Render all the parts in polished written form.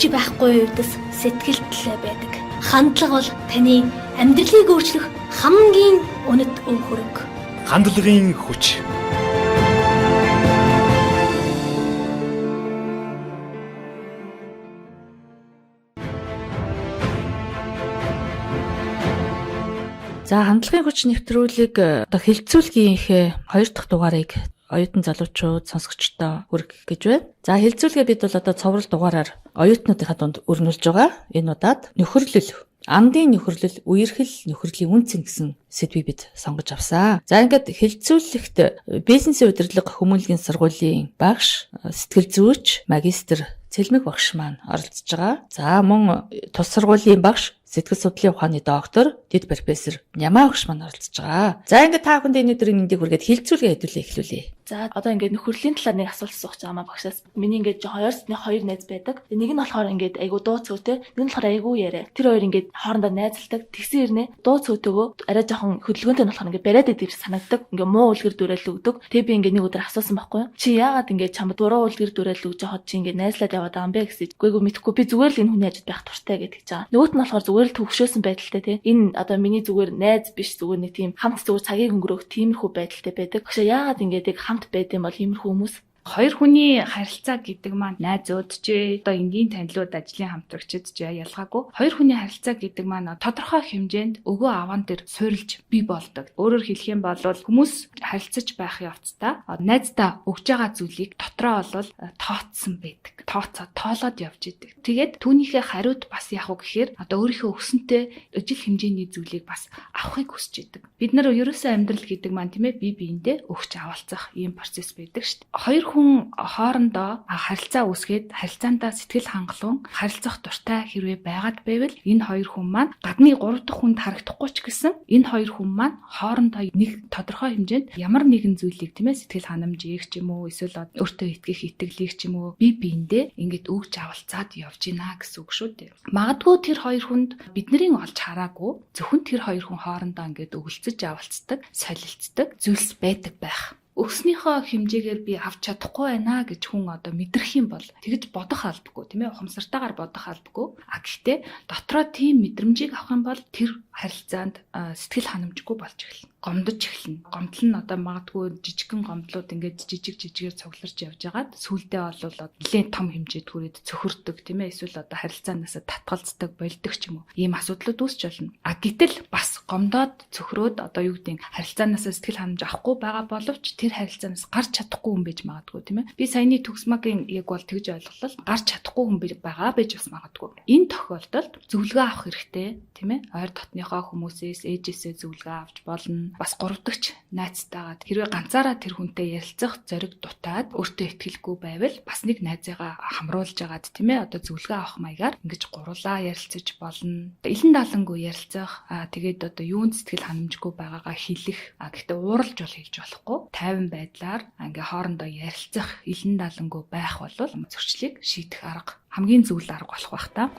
ч байхгүй үедс сэтгэлдээ байдаг. Хандлага бол таны амьдралыг өөрчлөх хамгийн үнэт өв хөрөг. Хандлагын хүч. За хандлагын хүч нэвтрүүлэг одоо хилцүүлгийнхээ 2 дахь дугаарыг оюутан залуучууд сонсогчдоо хүргэх гэж байна. За хилцүүлгээ бид бол одоо цоврал дугаараар оюутнуудынхаа дунд өрнүүлж байгаа. Энэ удаад нөхөрлөл, андын нөхөрлөл, үерхэл нөхөрлийн үнцэн гэсэн сэдвийг бид сонгож авсан. За ингээд хилцүүлэгт бизнесийн удирдлага хүмүүнлэгийн сургуулийн багш, сэтгэл зүйч, магистр Цэлмэг багш маань оролцож байгаа. За мөн тус сургуулийн багш, сэтгэл судлалын ухааны доктор, дэд профессор Нямаа багш маань оролцож байгаа. За ингээд та бүхэнд энэ өдрийн мэндийг хүргээд хилцүүлгээ хэдүүлээ эхлүүлье. За одоо ингээд нөхөрлийн талаар нэг асуулт асуух гэж байгаа маа багшаас. Миний ингээд хоёр найз байдаг. Нэг нь болохоор ингээд айгу дуу цөөтэй, нэг нь болохоор айгу яриа. Тэр хоёр ингээд хоорондоо найзалдаг. Тэгсэн хэрнээ дуу цөөтэйгөө арай жоохон хөдөлгөөнтэй нь болохоор ингээд бариад идэх санагддаг. Ингээд муу үлгэр дүрэл өгдөг. Тэгээ би ингээд нэг өдөр асуусан байхгүй юу? Чи яагаад ингээд чамд буруу үлгэр дүрэл өгж яхад чи ингээд найзлаад яваад байгаа юм бэ гэсэн. Үгүйгүй мэдхгүй би зүгээр л энэ хүний хажууд байх туртай гэдэг ч байгаа. Нөгөөт нь болохоор зүгээр л төвшөөсөн байдалтай тий. Энэ одоо миний зүгээр найз биш зүгээр нэг тийм хамт зүгээр цагийг өнгөрөөх тиймэрхүү байдалтай байдаг. Багш яагаад ингээд хамт байд юм бол иймэрхүү хүмүүс хоёр хүний харилцаа гэдэг маань найзууд ч одоо энгийн танилуд, ажлын хамтрагчид ч ялгаагүй. Хоёр хүний харилцаа гэдэг маань тодорхой хэмжээнд өгөө аван дээр суурилж бий болдог. Өөрөөр хэлэх юм бол хүмүүс харилцаж байх явцдаа найздаа өгж байгаа зүйлийг дотроо бол тооцсон байдаг. Тооцоод тоолоод явж идэг. Тэгээд түүнийхээ хариуд бас яах вэ гэхээр одоо өөрийнхөө өсөнтэй ижил хэмжээний зүйлийг бас авахыг хүсэж идэг. Бид нар ерөөсөө амьдрал гэдэг маань тийм ээ бие биендээ өгч авалцах ийм процесс байдаг шүү дээ. Хоёр хүн хоорондоо харилцаа үүсгээд харилцаандаа сэтгэл хангалуун харилцах дуртай хэрвээ байгаад байвал энэ хоёр хүн маань гадны 3 дахь хүнд харагдахгүй ч гэсэн энэ хоёр хүн маань хоорондоо нэг тодорхой хэмжээнд ямар нэгэн зүйлийг тийм ээ сэтгэл ханамжийг ч юм уу эсвэл өөртөө итгэх итгэлийг ч юм уу бие биендээ ингээд өгч авалцаад явж гинэ гэсэн үг шүү дээ. Магадгүй тэр хоёр хүнд бидний олж хараагүй зөвхөн тэр хоёр хүн хоорондоо ингээд өгөлцөж авалцдаг, солилцдог зүйлс байдаг байх. Өснийхөө хэмжээгээр би авч чадахгүй байна гэж хүн одоо мэдрэх юм бол тэгж бодох албагүй тийм ээ ухамсартайгаар бодох албагүй. Гэхдээ дотроо тийм мэдрэмжийг авах юм бол тэр харилцаанд сэтгэл ханамжгүй болж эхэлнэ. Гомдож эхэлнэ. Гомдол нь одоо магадгүй жижигхэн гомдлууд ингээд жижигээр цугларч явж байгаад сүүлдээ бол нэлээд том хэмжээд хүрээд цөхөрдөг тийм ээ эсвэл одоо харилцаанаас татгалздаг болдог ч юм уу. Ийм асуудлууд үүсч болно. Гэтэл бас гомдоод цөхрөөд одоо юу гэдэг харилцаанаас сэтгэл ханамж авахгүй байгаа боловч тэр харилцаанаас гарч чадахгүй хүн байж магадгүй тийм ээ. Би саяны төгсмагийн яг бол тэгж ойлголоо. Гарч чадахгүй хүн байгаа байж бас магадгүй. Энэ тохиолдолд зөвлөгөө авах хэрэгтэй тийм ээ. Ойр дотныхоо хүмүүсээс ээжээсээ зөвлөгөө авч болно. Бас 3 дахь найзтайгаа хэрвээ ганцаараа тэр хүнтэй ярилцах зориг дутаад өөртөө итгэлгүй байвал бас нэг найзыгаа хамруулж агаад тийм ээ одоо зөвлөгөө авах маягаар ингэж гурлаа ярилцаж болно. Илэн даалангүй ярилцах тэгээд одоо юунд сэтгэл ханамжгүй байгаагаа хэлэх гэхдээ ууралж бол хэлж болохгүй. Тайван байдлаар ингээ хоорондоо ярилцах илэн даалангүй байх бол зөрчлийг шийдэх арга хамгийн зөв арга болох бах та.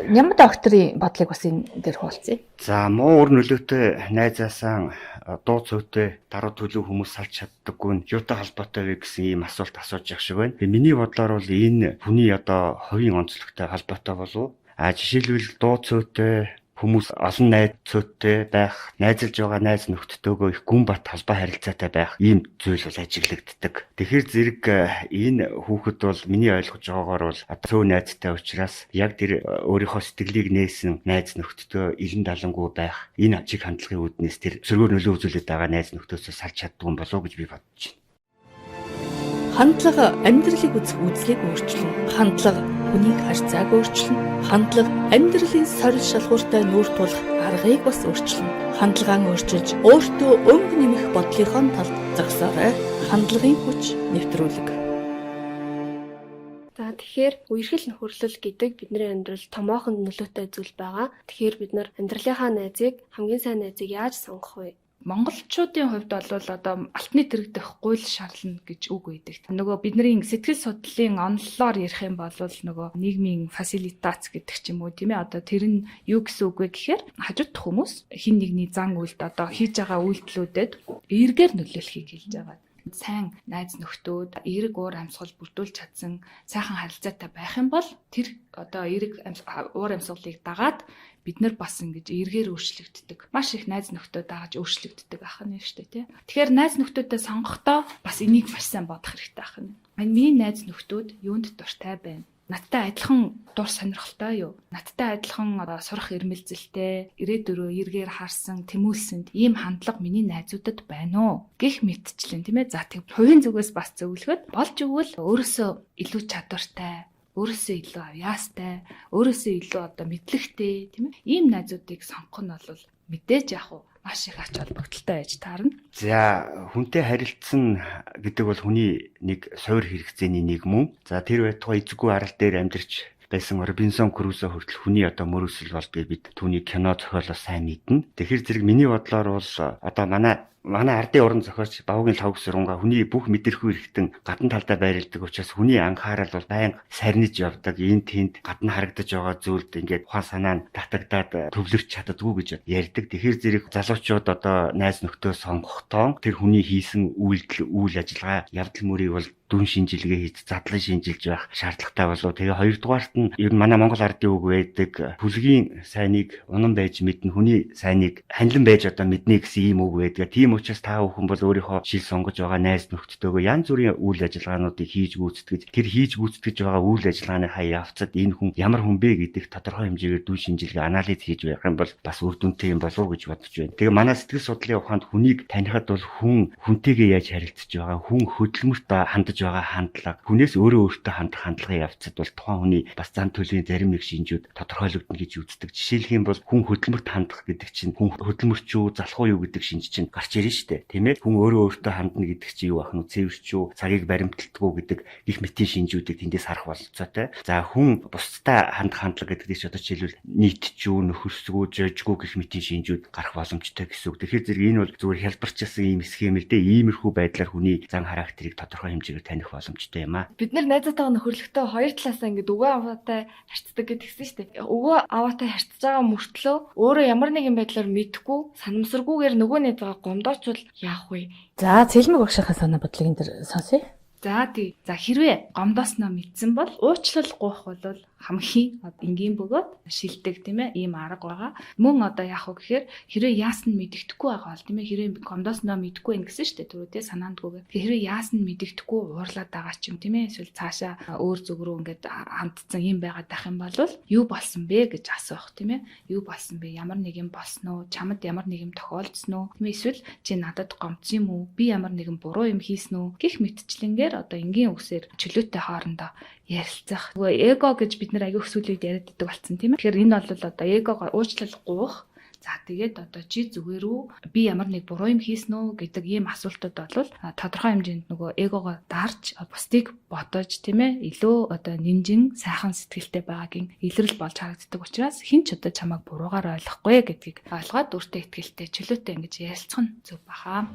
Нямаа докторийн бодлыг бас энэ дээр хуваалцъя. За муу үр нөлөөтэй найзаасаа дуу цөөтэй даруй төлөв хүмүүс салж чаддаггүй нь юутай холбоотой вэ гэсэн ийм асуулт асууж явах шиг байна. Миний бодлоор бол энэ хүний одоо хувийн онцлогтой холбоотой болов. Жишээлбэл дуу цөөтэй хүмүүс олон найз цөөтэй байх, найзалж байгаа найз нөхдөдөө их гүн бат холбоо харилцаатай байх ийм зүйл бол ажиглагддаг. Тэгэхээр зэрэг энэ хүүхэд бол миний ойлгож байгаагаар бол цөө найзтай учраас яг тэр өөрийнхөө сэтгэлийг нээсэн найз нөхдөдөө илэн далангүй байх энэ ажиг хандлагын үүднээс тэр сөргөөр нөлөө үзүүлээд байгаа найз нөхдөсөө салж чаддгүй юм болов уу гэж би бодож байна. Хандлага амьдралыг үзэх үзлийг өөрчилнө. Хандлага хүнийг харьцааг өөрчилнө. Хандлага амьдралын сорил шалгууртай нүүр тулах аргыг бас өөрчилнө. Хандлагаа өөрчилж өөртөө өнгө нэмэх бодлынхон талд зогсоорой. Хандлагын хүч нэвтрүүлэг. За тэгэхээр үерхэл нөхөрлөл гэдэг бидний амьдралд томоохон нөлөөтэй зүйл байгаа. Тэгэхээр бид нар амьдралынхаа найзыг хамгийн сайн найзыг яаж сонгох вэ? Монголчуудын хувьд бол одоо алтны дэрэгдэх гуйл шаарлна гэж үг байдаг. Нөгөө бидний сэтгэл судлалын онолоор ярих юм бол нөгөө нийгмийн фасилитац гэдэг ч юм уу тийм ээ одоо тэр нь юу гэсэн үг вэ гэхээр хажуудах хүмүүс хин нэгний зан үйлд одоо хийж байгаа үйлдэлүүдэд эргээр нөлөөлөхийг хэлж байгаа. сайн найз нөхдөөд эерэг уур амьсгал бүрдүүлж чадсан сайхан харилцаатай байх юм бол тэр одоо эерэг уур амьсгалыг дагаад бид нар бас ингэж эргээр өөрчлөгддөг. Маш их найз нөхдөө дагаж өөрчлөгддөг ахна шүү дээ, тий. Тэгэхээр найз нөхдөөдөө сонгохдоо бас энийг маш сайн бодох хэрэгтэй ахна. Миний найз нөхдөөд юунд дуртай байна? Надтай адилхан дур сонирхолтой юу? Надтай адилхан сурах ирмэлзэлтэй, ирээдүрөө эргээр харсан, тэмүүлсэнд ийм хандлага миний найзуудад байна уу? Гэх мэтчлэн тийм ээ. За тэг хувийн зүгээс бас зөвлөхөд болж өгвөл өөрөөсөө илүү чадвартай, өөрөөсөө илүү авьяастай, өөрөөсөө илүү одоо мэдлэгтэй тийм ээ. Ийм найзуудыг сонгох нь бол мэдээж яг уу маш их ач холбогдолтой байж таарна. За хүнтэй харилцсан гэдэг бол хүний нэг суур хэрэгцээний нэг мөн. За тэр байтугай эзэггүй арал дээр амьдарч байсан Робинсон Крузо хүртэл хүний одоо мөрөөсөл болдгийг бид түүний кино зохиолоос сайн мэднэ. Тэгэхээр зэрэг миний бодлоор бол одоо манай ардын уран зохиолч Бавгийн лавг сургамга хүний бүх мэдрэхүй хэрэгтэн гадна талдаа байрладаг учраас хүний анхаарал бол байнга сарниж явдаг. Энд тэнд гадна харагдаж байгаа зүйлд ингээд ухаан санаа нь татагдаад төвлөрч чаддаггүй гэж ярьдаг. Тэгэхээр зэрэг залуучууд одоо найз нөхдөө сонгохдоо тэр хүний хийсэн үйл ажиллагаа явдал мөрийг бол дүн шинжилгээ хийж задлан шинжилж байх шаардлагатай болов. Тэгээ хоёрдугаарт нь ер нь манай Монгол ардын үг байдаг. Хүлгийн сайныг унан байж мэднэ, хүний сайныг ханилан байж одоо мэднэ гэсэн ийм үг байдаг. Тийм учраас та бүхэн бол өөрийнхөө шил сонгож байгаа найз нөхдөдөө янз бүрийн үйл ажиллагаануудыг хийж гүйцэтгэж, тэр хийж гүйцэтгэж байгаа үйл ажиллагааны хаяа явцад энэ хүн ямар хүн бэ гэдэг тодорхой хэмжээгээр дүн шинжилгээ анализ хийж байх юм бол бас үр дүнтэй юм болов уу гэж бодож байна. Тэгээ манай сэтгэл судлалын ухаанд хүнийг танихад бол хүнтэйгээ яаж харилцаж байгаа, хүн хөдөлмөрт хандаж байгаа хандлага, хүнээс өөртөө хандах хандлагын явцад бол тухайн хүний бас зан төлөвийн зарим нэг шинжүүд тодорхойлогдно гэж үздэг. Жишээлх юм бол хүн хөдөлмөрт хандах гэдэг чинь хүн хөдөлмөрч юу, залхуу юу гэдэг шинж чинь гарч ирнэ шүү дээ. Тийм ээ. Хүн өөртөө хандна гэдэг чинь юу ах нь, цэвэрч юу, цагийг баримталдаггүй гэдэг гих мэтийн шинжүүдийг тэндээс харах болцоотой. За хүн бусдаа хандах хандлага гэдэг чинь одоо жишээлбэл нийтч юу, нөхөрсгөө, жожгүй гих мэтийн шинжүүд гарах боломжтой гэсэн үг. Тэгэхээр зэрэг энэ бол зүгээр хялбарчилсан ийм схем л дээ. Иймэрхүү байдлаар хүний зан характерыг тодорхой хэмжээгээр таних боломжтой юм аа. Бид нар найзаатайгаа нөхөрлөхдөө хоёр талаасаа ингээд өвөө аваатай харьцдаг гэдгийгсэн шүү дээ. Өвөө аваатай харьцаж байгаа мөртлөө өөрөө ямар нэгэн байдлаар мэдхгүй, санамсаргүйгээр нөгөө найзаагаа гомдоочвол яах вэ? За цэлмэг багшийнхаа санаа бодлыг энэ дэр сонсъё. За тий. За хэрвээ гомдоосноо мэдсэн бол уучлал гуйх бол хамгийн энгийн бөгөөд шилдэг тийм ээ, ийм арга байгаа. Мөн одоо яах вэ гэхээр хэрвээ яасан нь мэддэхгүй байгаа бол тийм ээ, хэрвээ гомдоосноо мэдгүй байх гэсэн шүү дээ түрүүтэй санаандгүйгээр. Хэрвээ яасан нь мэддэхгүй уурлаад байгаа ч юм тийм ээ, эсвэл цаашаа өөр зүг рүү ингээд хандцсан юм байгаад байх юм бол юу болсон бэ гэж асуух тийм ээ. Юу болсон бэ? Ямар нэг юм болсон уу? Чамд ямар нэг юм тохиолдсон уу? Тийм ээ, эсвэл чи надад гомдсон юм уу? Би ямар нэгэн буруу юм хийсэн үү? Гэх мэтчлэнгээр одоо энгийн үгсээр чөлөөтэй хоорондоо ярилцах. Нөгөө эго гэж бид нар аягүй их сүлүүд яриад байдаг болсон тийм ээ. Тэгэхээр энэ бол одоо эгогоор уучлал гуйх. За тэгээд одоо чи зүгээр үү? Би ямар нэг буруу юм хийсэн үү гэдэг ийм асуултууд бол тодорхой хэмжээнд нөгөө эгогоо дарж бусдыг бодож тийм ээ, илүү одоо нэмжин сайхан сэтгэлтэй байгаагийн илрэл болж харагддаг учраас хэн ч одоо чамайг буруугаар ойлгохгүй гэдгийг ойлгоод өөртөө ихтэй чөлөөтэй ингэж ярилцах нь зөв баха.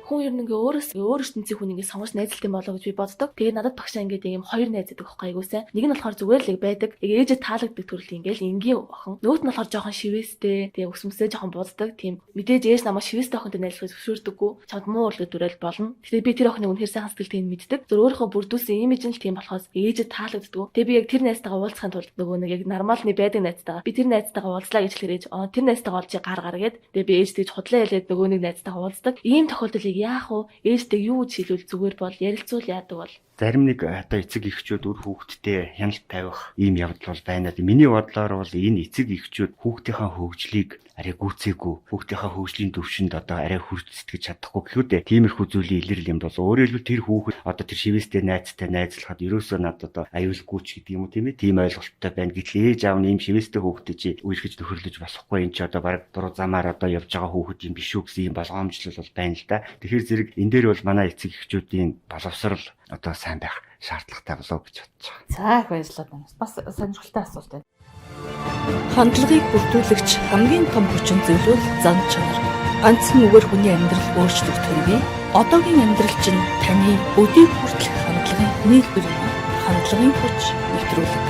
Хүн ер нь ингээ өөр ертөнцийн хүн ингээ сонгож найзалтай болоо гэж би боддог. Тэгээд надад багшаа ингээ ийм хоёр найз байдаг байхгүй айгуусаа. Нэг нь болохоор зүгээр л байдаг. Ээжээ таалагддаг төрөл ингээл энгийн охин. Нөгөөт нь болохоор жоохон шивээстэй. Тэгээ өсмөсөө жоохон буздаг. Тийм мэдээж ээж намайг шивээстэй охинтой найзлахыг зөвшөөрдөггүй. Чамд муу урлаг дүрэл болно. Тэгтээ би тэр охиныг үнэхээр сайхан сэтгэлтэй мэддэг. Зөв өөрийнхөө бүрдүүлсэн имиж нь л тийм болохоос ээжээ таалагддаг. Тэгээ би яг тэр найзтайгаа уулзахын тулд нөгөө нэг яг нормалны байдаг найзтайгаа би тэр найзтайгаа уулзлаа гэж хэлэхээр ээж тэр найзтайгаа олж гар гэд. Тэгээ би ээж тэгж худлаа хэлээд нөгөө нэг найзтайгаа уулздаг. Ийм тохиолдлыг яах вэ? Ээжтэй юу гэж хэлвэл зүгээр бол ярилцуул яадаг бол. Зарим нэг одоо эцэг эхчүүд үр хүүхдтэй хяналт тавих ийм явдал бол байна. Миний бодлоор бол энэ эцэг эхчүүд хүүхдийнхээ хөгжлийг арай гүйцээгүй, хүүхдийнхээ хөгжлийн төвшөнд одоо арай хүртэцтгэж чадахгүй гэхүүдээ тиймэрхүү зүйлийн илэрл юм бол өөрөөр хэлбэл тэр хүүхэд одоо тэр шивээстэй найзтай найзлахад ерөөсөө надад одоо аюулгүй ч гэдэг юм уу тийм ээ, тийм ойлголттой байна. Гэтэл ээж аав нь ийм шивээстэй хүүхдэд чи үерхэж нөхөрлөж болохгүй, энэ ч одоо бараг дуруу замаар одоо явж байгаа хүүхэд юм биш үү гэсэн ийм болгоомжлол бол байна л да. Тэгэхээр зэрэг энэ дээр бол манай эцэг эхчүүдийн боловсрал одоо сайн байх шаардлагатай болов гэж бодож байгаа. За их баярлалаа. Бас сонирхолтой асуулт байна. Хандлагыг бүрдүүлэгч хамгийн том хүчин зүйл бол зан чанар. Ганцхан үгээр хүний амьдрал өөрчлөгдөх хэрэг. Одоогийн амьдрал чинь таны өдийг хүртэлх хандлагын нийлбэр юм. Хандлагын хүч нэвтрүүлэг.